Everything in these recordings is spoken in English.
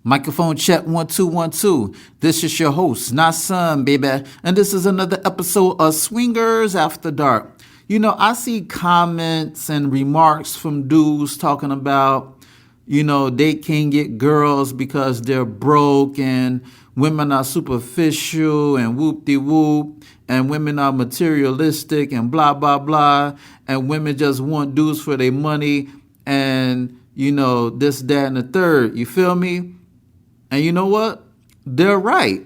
Microphone check 1 2 1 2. This is your host, not son, baby, and this is another episode of Swingers After Dark. You know, I see comments and remarks from dudes talking about, they can't get girls because they're broke and women are superficial and whoop-de-whoop and women are materialistic and blah, blah, blah, and women just want dudes for their money and, this, that, and the third. You feel me? And you know what? They're right.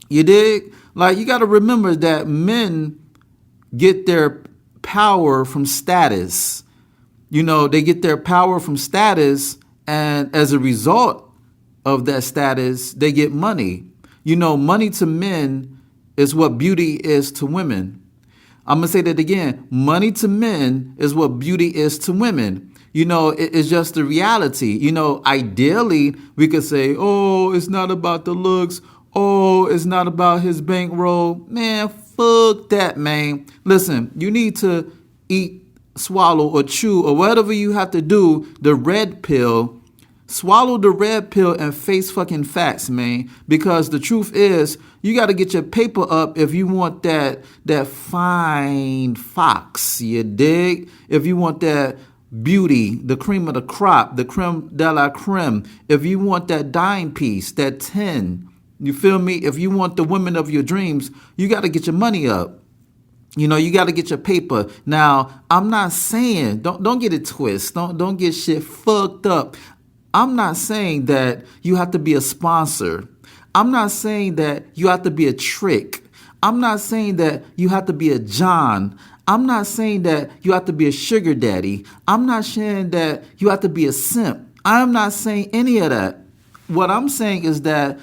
You dig? Like, you got to remember that men get their power from status. They get their power from status, and as a result of that status, they get money. Money to men is what beauty is to women. I'm going to say that again. Money to men is what beauty is to women. It's just the reality. Ideally, we could say, oh, it's not about the looks. Oh, it's not about his bankroll. Man, fuck that, man. Listen, you need to eat, swallow, or chew, or whatever you have to do, the red pill. Swallow the red pill and face fucking facts, man. Because the truth is, you got to get your paper up if you want that fine fox. You dig? If you want that beauty, the cream of the crop, the creme de la creme. If you want that dime piece, that 10, you feel me? If you want the women of your dreams, you got to get your money up. You got to get your paper. Now, I'm not saying, don't get it twisted. Don't get shit fucked up. I'm not saying that you have to be a sponsor. I'm not saying that you have to be a trick. I'm not saying that you have to be a John. I'm not saying that you have to be a sugar daddy. I'm not saying that you have to be a simp. I'm not saying any of that. What I'm saying is that,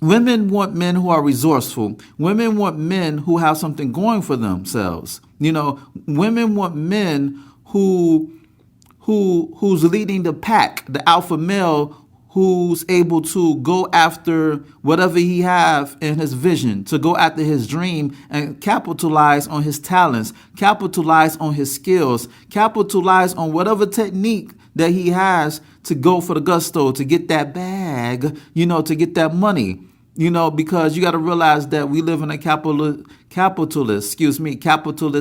women want men who are resourceful. Women want men who have something going for themselves. Women want men who's leading the pack, the alpha male who's able to go after whatever he have in his vision, to go after his dream and capitalize on his talents, capitalize on his skills, capitalize on whatever technique that he has to go for the gusto, to get that bag, to get that money. Because you got to realize that we live in a capitalist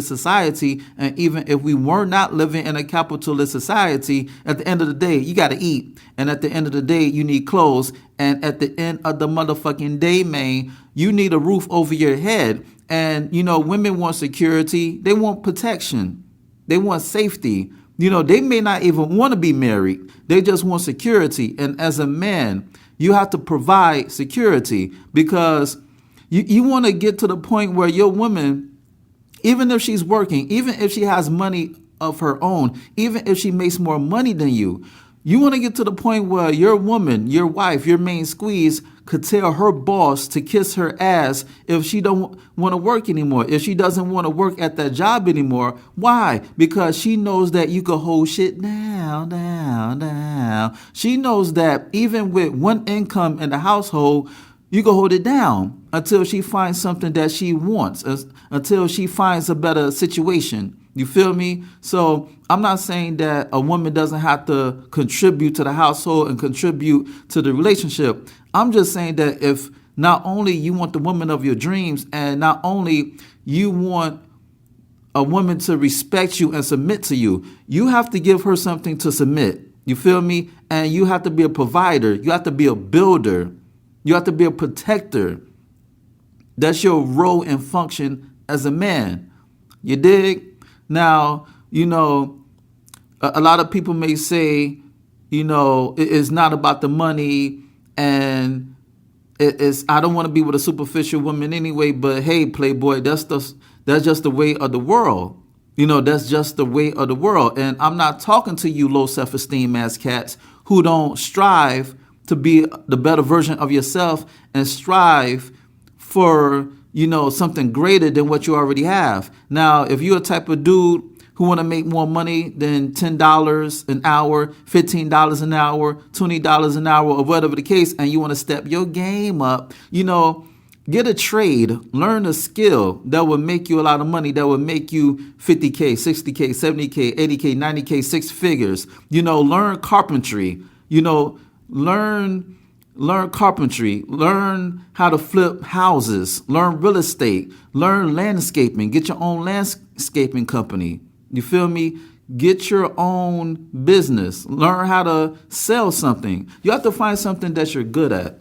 society. And even if we were not living in a capitalist society, at the end of the day, you got to eat. And at the end of the day, you need clothes. And at the end of the motherfucking day, man, you need a roof over your head. And, women want security. They want protection. They want safety. They may not even want to be married. They just want security. And as a man, you have to provide security, because you want to get to the point where your woman, even if she's working, even if she has money of her own, even if she makes more money than you want to get to the point where your woman, your wife, your main squeeze could tell her boss to kiss her ass if she don't want to work anymore, if she doesn't want to work at that job anymore. Why? Because she knows that you can hold shit down. She knows that even with one income in the household, you can hold it down until she finds something that she wants, until she finds a better situation. You feel me? So I'm not saying that a woman doesn't have to contribute to the household and contribute to the relationship. I'm just saying that if not only you want the woman of your dreams, and not only you want a woman to respect you and submit to you, you have to give her something to submit. You feel me? And you have to be a provider. You have to be a builder. You have to be a protector. That's your role and function as a man. You dig? Now, a lot of people may say, it's not about the money, and it's I don't want to be with a superficial woman anyway. But hey, Playboy, that's just the way of the world. That's just the way of the world. And I'm not talking to you low self-esteem ass cats who don't strive to be the better version of yourself and strive for something greater than what you already have. Now, if you're a type of dude who want to make more money than $10 an hour, $15 an hour, $20 an hour, or whatever the case, and you want to step your game up, get a trade, learn a skill that will make you a lot of money, that will make you 50K, 60K, 70K, 80K, 90K, six figures. Learn carpentry, learn carpentry, learn how to flip houses, learn real estate, learn landscaping, get your own landscaping company. You feel me? Get your own business. Learn how to sell something. You have to find something that you're good at.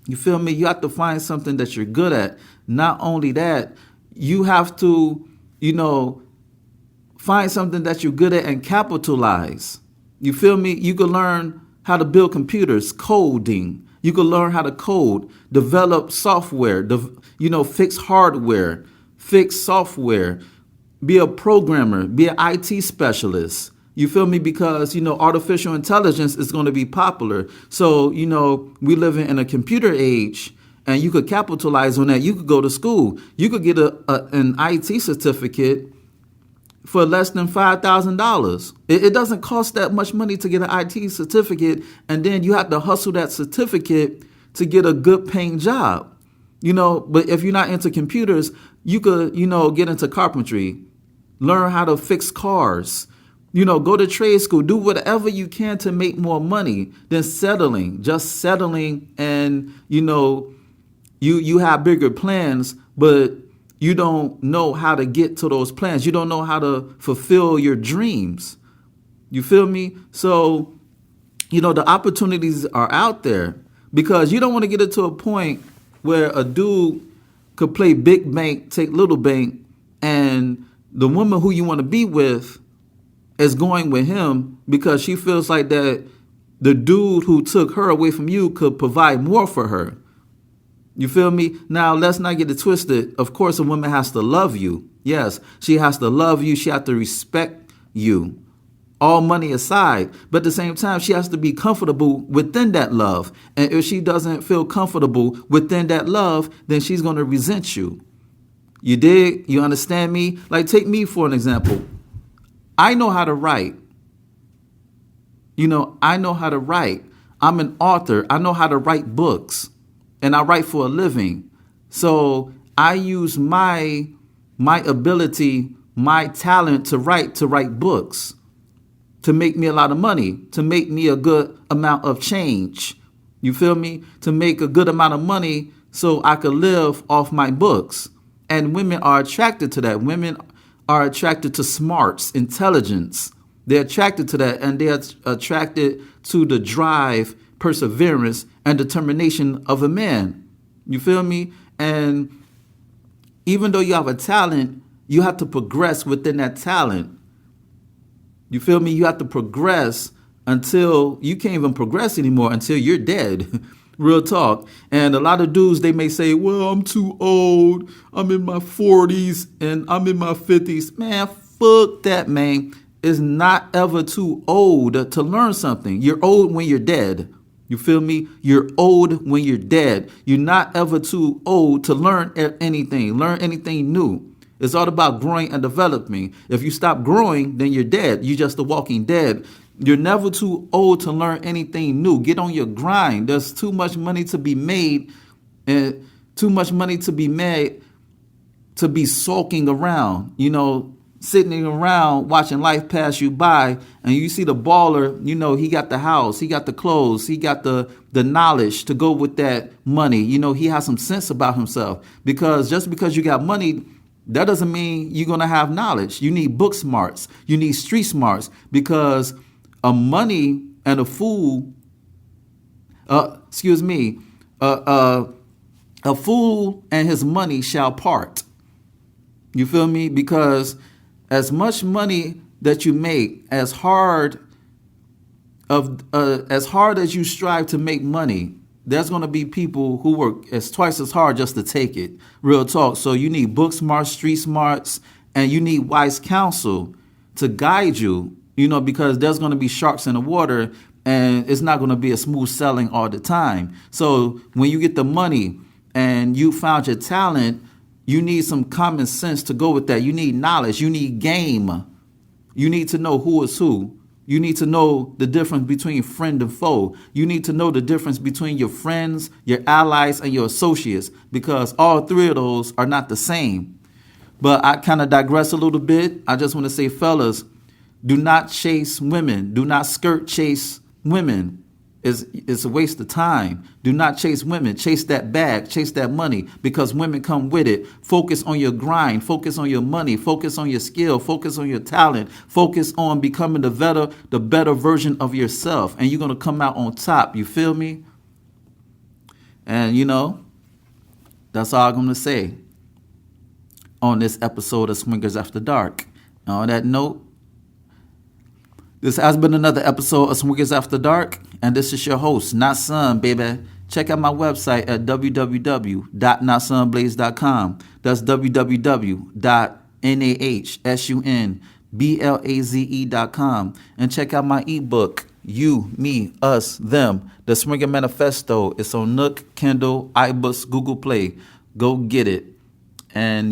You feel me? You have to find something that you're good at. Not only that, you have to, find something that you're good at and capitalize. You feel me? You can learn how to build computers, coding. You can learn how to code, develop software, fix hardware, fix software, be a programmer, be an IT specialist. You feel me? Because, artificial intelligence is going to be popular. So, we live in a computer age, and you could capitalize on that. You could go to school. You could get an IT certificate for less than $5,000. It doesn't cost that much money to get an IT certificate, and then you have to hustle that certificate to get a good paying job. But if you're not into computers, you could, get into carpentry, learn how to fix cars, go to trade school, do whatever you can to make more money than just settling. And, you have bigger plans, but you don't know how to get to those plans. You don't know how to fulfill your dreams. You feel me? So, the opportunities are out there, because you don't want to get it to a point where a dude could play big bank, take little bank, and the woman who you want to be with is going with him because she feels like that the dude who took her away from you could provide more for her. You feel me? Now, let's not get it twisted. Of course, a woman has to love you. Yes, she has to love you. She has to respect you. All money aside. But at the same time, she has to be comfortable within that love. And if she doesn't feel comfortable within that love, then she's going to resent you. You dig? You understand me? Like, take me for an example. I know how to write. I know how to write. I'm an author. I know how to write books. And I write for a living. So I use my ability, my talent to write books, to make me a lot of money, to make me a good amount of change. You feel me? To make a good amount of money so I could live off my books. And women are attracted to that. Women are attracted to smarts, intelligence. They're attracted to that, and they're attracted to the drive, perseverance, and determination of a man. You feel me? And even though you have a talent, you have to progress within that talent. You feel me? You have to progress until you can't even progress anymore until you're dead. Real talk. And a lot of dudes, they may say, well, I'm too old. I'm in my 40s and I'm in my 50s. Man, fuck that, man. It's not ever too old to learn something. You're old when you're dead. You feel me? You're old when you're dead. You're not ever too old to learn anything new. It's all about growing and developing. If you stop growing, then you're dead. You're just a walking dead. You're never too old to learn anything new. Get on your grind. There's too much money to be made, and too much money to be made to be sulking around, sitting around watching life pass you by. And you see the baller, he got the house, he got the clothes, he got the knowledge to go with that money. He has some sense about himself, because just because you got money, that doesn't mean you're going to have knowledge. You need book smarts. You need street smarts, because a money and a fool, a fool and his money shall part. You feel me? Because as much money that you make, as hard as you strive to make money, there's going to be people who work twice as hard just to take it. Real talk. So you need book smarts, street smarts, and you need wise counsel to guide you, because there's going to be sharks in the water, and it's not going to be a smooth sailing all the time. So when you get the money and you found your talent, you need some common sense to go with that. You need knowledge. You need game. You need to know who is who. You need to know the difference between friend and foe. You need to know the difference between your friends, your allies, and your associates, because all three of those are not the same. But I kind of digress a little bit. I just want to say, fellas, do not chase women. Do not skirt chase women. It's a waste of time. Do not chase women. Chase that bag. Chase that money, because women come with it. Focus on your grind. Focus on your money. Focus on your skill. Focus on your talent. Focus on becoming the better version of yourself, and you're gonna come out on top. You feel me? And that's all I'm gonna say on this episode of Swingers After Dark. And on that note, this has been another episode of Swingers After Dark, and this is your host, Not Sun, baby. Check out my website at www.notsunblaze.com. That's www.nahsunblaze.com. And check out my ebook, You, Me, Us, Them, The Swinger Manifesto. It's on Nook, Kindle, iBooks, Google Play. Go get it. And,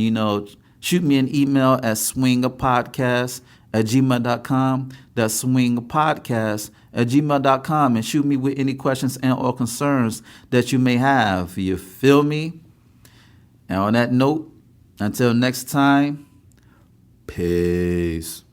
shoot me an email at swingerpodcast@gmail.com. That's swingerpodcast@gmail.com, and shoot me with any questions and or concerns that you may have. You feel me? And on that note, until next time, peace.